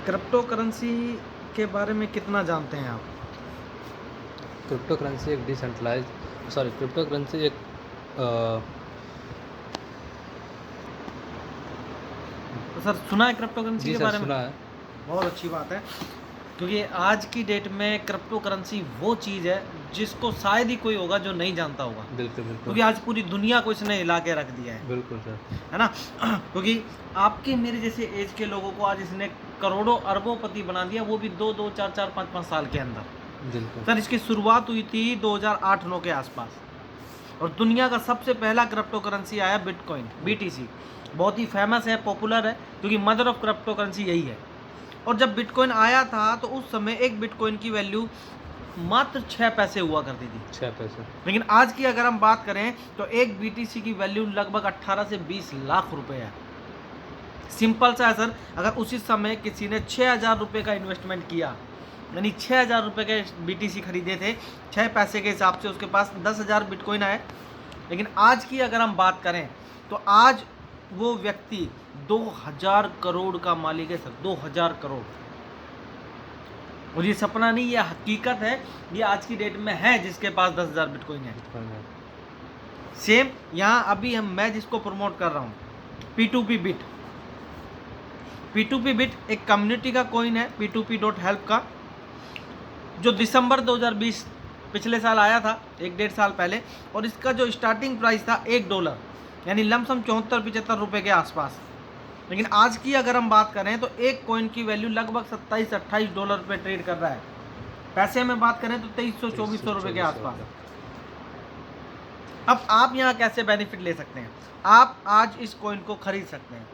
Crypto currency के बारे में कितना जानते हैं आप? क्रिप्टो करेंसी एक क्रिप्टो करेंसी एक तो सर सुना है क्रिप्टो करेंसी जी के सर, बारे में? सुना है। बहुत अच्छी बात है, क्योंकि आज की डेट में क्रिप्टो करेंसी वो चीज़ है जिसको शायद ही कोई होगा जो नहीं जानता होगा, बिल्कुल, बिल्कुल। क्योंकि आज पूरी दुनिया को इसने हिला के रख दिया बिल्कुल सर। है ना? क्योंकि आपके मेरे जैसे एज के लोगों को आज इसने करोड़ों अरबोंपति बना दिया, वो भी 2-2, 4-4, 5-5 साल के अंदर। बिल्कुल। सर इसकी शुरुआत हुई थी 2008-9 के आसपास, और दुनिया का सबसे पहला क्रिप्टो करेंसी आया बिटकॉइन, BTC। बहुत ही फेमस है, पॉपुलर है, क्योंकि मदर ऑफ क्रिप्टो करेंसी यही है। और जब बिटकॉइन आया था तो उस समय एक बिटकॉइन की वैल्यू मात्र 6 पैसे हुआ करती थी। 6 पैसे। लेकिन आज की अगर हम बात करें तो एक BTC की वैल्यू लगभग 18 से 20 लाख रुपए है। सिंपल सा है सर, अगर उसी समय किसी ने 6,000 रुपये का इन्वेस्टमेंट किया, यानी 6,000 रुपये के BTC खरीदे थे, 6 पैसे के हिसाब से उसके पास 10,000 बिटकॉइन आए। लेकिन आज की अगर हम बात करें तो आज वो व्यक्ति 2,000 करोड़ का मालिक है सर, 2,000 करोड़। और ये सपना नहीं, ये हकीकत है, ये आज की डेट में है जिसके पास 10,000 बिटकॉइन है। सेम यहाँ अभी मैं जिसको प्रमोट कर रहा हूँ, P2P बिट। P2P बिट एक कम्युनिटी का कॉइन है, P2P.help का, जो दिसंबर 2020 पिछले साल आया था, 1-1.5 साल पहले। और इसका जो स्टार्टिंग प्राइस था $1, यानी लमसम 74-75 रुपये के आसपास। लेकिन आज की अगर हम बात करें तो एक कॉइन की वैल्यू लगभग $27-28 पे ट्रेड कर रहा है। पैसे में बात करें तो 2300-2400 रुपये के आसपास। अब आप यहाँ कैसे बेनिफिट ले सकते हैं? आप आज इस कॉइन को खरीद सकते हैं।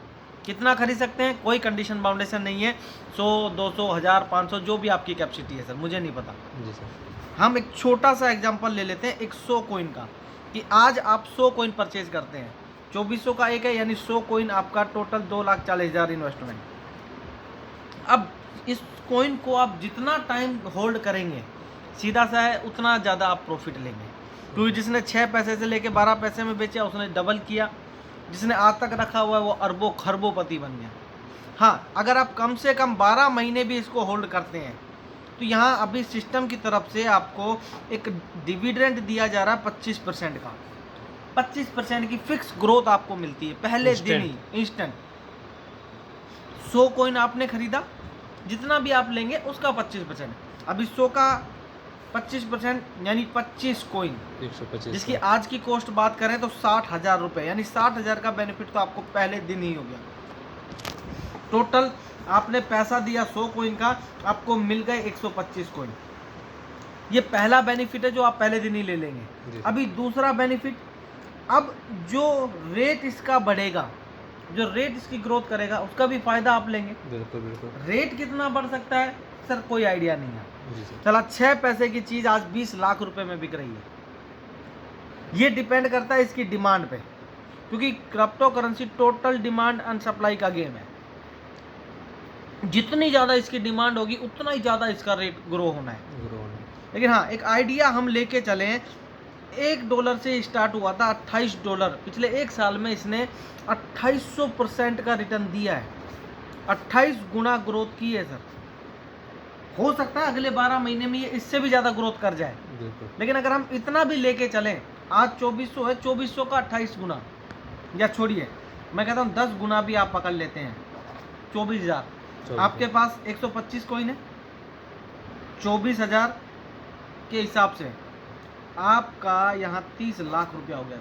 कितना खरीद सकते हैं? कोई कंडीशन बाउंडेशन नहीं है। 100, 200, 1000, 500, जो भी आपकी कैपेसिटी है सर, मुझे नहीं पता। जी सर। हम एक छोटा सा एग्जांपल ले लेते हैं, एक 100 कॉइन का, कि आज आप 100 कॉइन परचेज करते हैं, 2400 का एक है, यानी 100 कॉइन आपका टोटल 2,40,000 इन्वेस्टमेंट। अब इस कॉइन को आप जितना टाइम होल्ड करेंगे, सीधा सा है, उतना ज़्यादा आप प्रॉफिट लेंगे। क्योंकि जिसने 6 पैसे से लेके 12 पैसे में बेचा, उसने डबल किया। जिसने आज तक रखा हुआ है वो अरबों खरबोंपति बन गया। हाँ, अगर आप कम से कम 12 महीने भी इसको होल्ड करते हैं तो यहाँ अभी सिस्टम की तरफ से आपको एक डिविडेंड दिया जा रहा है 25% का। 25% की फिक्स ग्रोथ आपको मिलती है पहले दिन ही, इंस्टेंट। 100 कॉइन आपने खरीदा, जितना भी आप लेंगे उसका 25%। अभी 100 का 25% यानी 25 कॉइन, 125, जिसकी आज की कॉस्ट बात करें तो 60,000 रुपये, यानी 60,000 का बेनिफिट तो आपको पहले दिन ही हो गया। टोटल आपने पैसा दिया 100 कॉइन का, आपको मिल गए 125 कॉइन। ये पहला बेनिफिट है जो आप पहले दिन ही ले लेंगे। अभी दूसरा बेनिफिट, अब जो रेट इसका बढ़ेगा, जो रेट इसकी ग्रोथ करेगा, उसका भी फायदा आप लेंगे। बिल्कुल बिल्कुल। रेट कितना बढ़ सकता है सर, कोई आइडिया नहीं है। जी सर। चला 6 पैसे की चीज़ आज 20 लाख रुपए में बिक रही है। ये डिपेंड करता है इसकी डिमांड पे, क्योंकि crypto currency total demand and supply का गेम है। जितनी ज़्यादा इसकी डिमांड होगी उतना ही ज़्यादा इसका रेट ग्रो होना है। लेकिन हाँ, एक आइडिया हम लेके चलें, $1 से स्टार्ट हुआ था, $28। पिछले 1 साल में इसने 2800% का रिटर्न दिया है। 28 गुना ग्रोथ की है सर। हो सकता है अगले 12 महीने में ये इससे भी ज़्यादा ग्रोथ कर जाए। लेकिन अगर हम इतना भी लेके चलें, आज 2400 है, 2400 का 28 गुना, या छोड़िए, मैं कहता हूँ 10 गुना भी आप पकड़ लेते हैं, 24,000। आपके पास 125 कॉइन है, 24,000 के हिसाब से आपका यहाँ 30 लाख रुपया हो गया।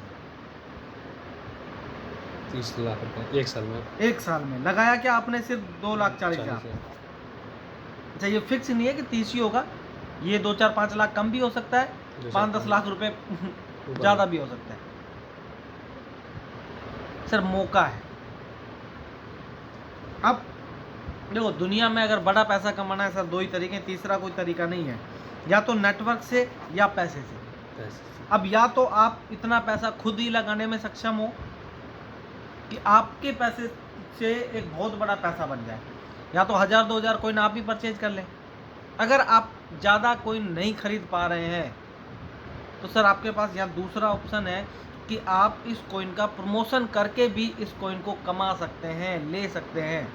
30 लाख रुपए 1 साल में। 1 साल में लगाया क्या आपने? सिर्फ 2,40,000। अच्छा, ये फिक्स नहीं है कि 30 ही होगा, ये 2-4-5 लाख कम भी हो सकता है, 5-10 लाख रुपए ज़्यादा भी हो सकता है। सर मौका है। अब देखो, दुनिया में अगर बड़ा पैसा कमाना है सर, 2 ही तरीके, तीसरा कोई तरीका नहीं है, या तो नेटवर्क से या पैसे से। अब या तो आप इतना पैसा खुद ही लगाने में सक्षम हो कि आपके पैसे से एक बहुत बड़ा पैसा बन जाए, या तो 1000-2000 कॉइन आप ही परचेज कर लें। अगर आप ज़्यादा कॉइन नहीं खरीद पा रहे हैं तो सर आपके पास यहाँ दूसरा ऑप्शन है कि आप इस कॉइन का प्रमोशन करके भी इस कॉइन को कमा सकते हैं, ले सकते हैं।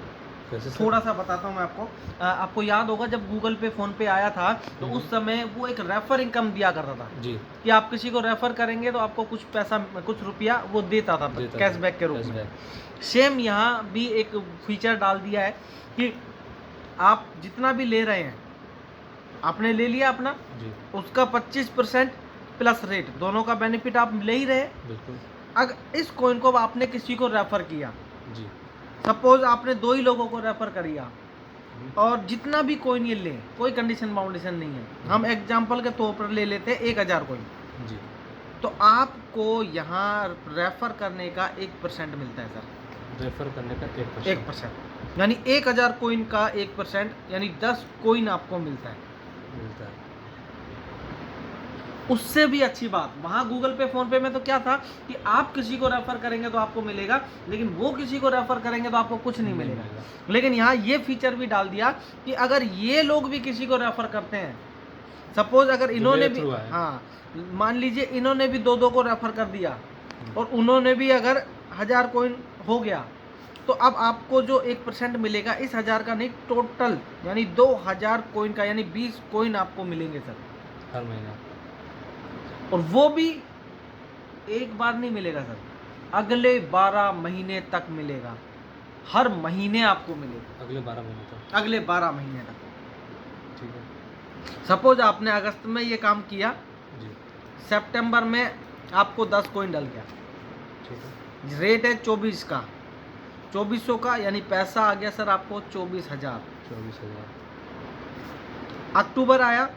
कैसे सर? थोड़ा सा बताता हूँ मैं आपको। आपको याद होगा जब गूगल पे फ़ोन पे आया था तो उस समय वो एक रेफर इनकम दिया करता था जी, कि आप किसी को रेफर करेंगे तो आपको कुछ पैसा, कुछ रुपया वो देता था देता था, कैशबैक के रूप में। कैशबैक। सेम यहाँ भी एक फीचर डाल दिया है कि आप जितना भी ले रहे हैं, आपने ले लिया अपना, जी, उसका 25% प्लस रेट, दोनों का बेनिफिट आप ले ही रहे। बिल्कुल। अगर इस कॉइन को आपने किसी को रेफर किया, जी, सपोज आपने 2 ही लोगों को रेफर किया हुँ, और जितना भी कॉइन ये ले, कोई कंडीशन बाउंडेशन नहीं है, हम एग्जांपल के तौर पर ले लेते हैं 1000 कॉइन, जी, तो आपको यहाँ रेफर करने का 1% मिलता है सर। रेफ़र करने का 1%। 1%, यानी 1000 कॉइन का 1% यानी 10 कॉइन आपको मिलता है। मिलता है। उससे भी अच्छी बात, वहाँ गूगल पे फ़ोन पे में तो क्या था कि आप किसी को रेफ़र करेंगे तो आपको मिलेगा, लेकिन वो किसी को रेफ़र करेंगे तो आपको कुछ नहीं मिलेगा। लेकिन यहाँ ये फीचर भी डाल दिया कि अगर ये लोग भी किसी को रेफ़र करते हैं, सपोज़ अगर जो इन्होंने मेरे भी, थ्रू आए। हाँ, मान लीजिए इन्होंने भी 2-2 को रेफ़र कर दिया और उन्होंने भी अगर 1000 कॉइन हो गया, तो अब आपको जो 1% मिलेगा इस 1000 का नहीं, टोटल यानी 2000 कॉइन का, यानी 20 कॉइन आपको मिलेंगे सर। हर महीने। और वो भी एक बार नहीं मिलेगा सर, अगले 12 महीने तक मिलेगा, हर महीने आपको मिलेगा, अगले 12 महीने तक। अगले 12 महीने तक। ठीक है। सपोज आपने अगस्त में ये काम किया, जी, सितंबर में आपको 10 कॉइन डल गया, ठीक है। रेट है 24 का, 2400 का, यानी पैसा आ गया सर आपको 24,000। 24,000। अक्टूबर आया,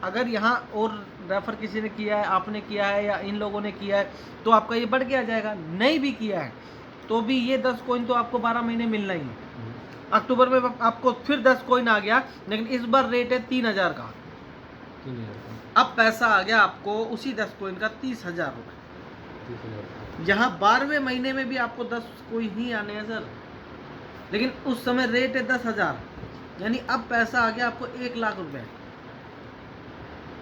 अगर यहाँ और रेफर किसी ने किया है, आपने किया है या इन लोगों ने किया है, तो आपका ये बढ़ के आ जाएगा। नहीं भी किया है तो भी ये 10 कॉइन तो आपको 12 महीने मिलना ही है। अक्टूबर में आपको फिर 10 कॉइन आ गया, लेकिन इस बार रेट है 3000 का, 3,000 का। अब पैसा आ गया आपको उसी 10 कॉइन का 30,000 रुपये। 30,000 का। यहाँ 12वें महीने में भी आपको 10 कॉइन ही आने हैं सर, लेकिन उस समय रेट है 10,000, यानी अब पैसा आ गया आपको 1,00,000 रुपये।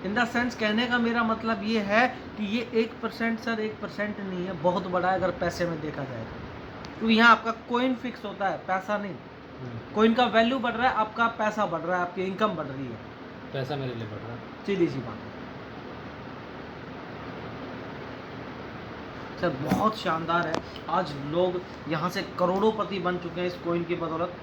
इन द सेंस कहने का मेरा मतलब ये है कि ये 1% सर 1% नहीं है, बहुत बड़ा है अगर पैसे में देखा जाए, क्योंकि यहाँ आपका कॉइन फिक्स होता है, पैसा नहीं। कॉइन का वैल्यू बढ़ रहा है, आपका पैसा बढ़ रहा है, आपकी इनकम बढ़ रही है, पैसा मेरे लिए बढ़ रहा है। सीधी सी बात है सर, बहुत शानदार है। आज लोग यहाँ से करोड़ोंपति बन चुके हैं इस कॉइन की बदौलत।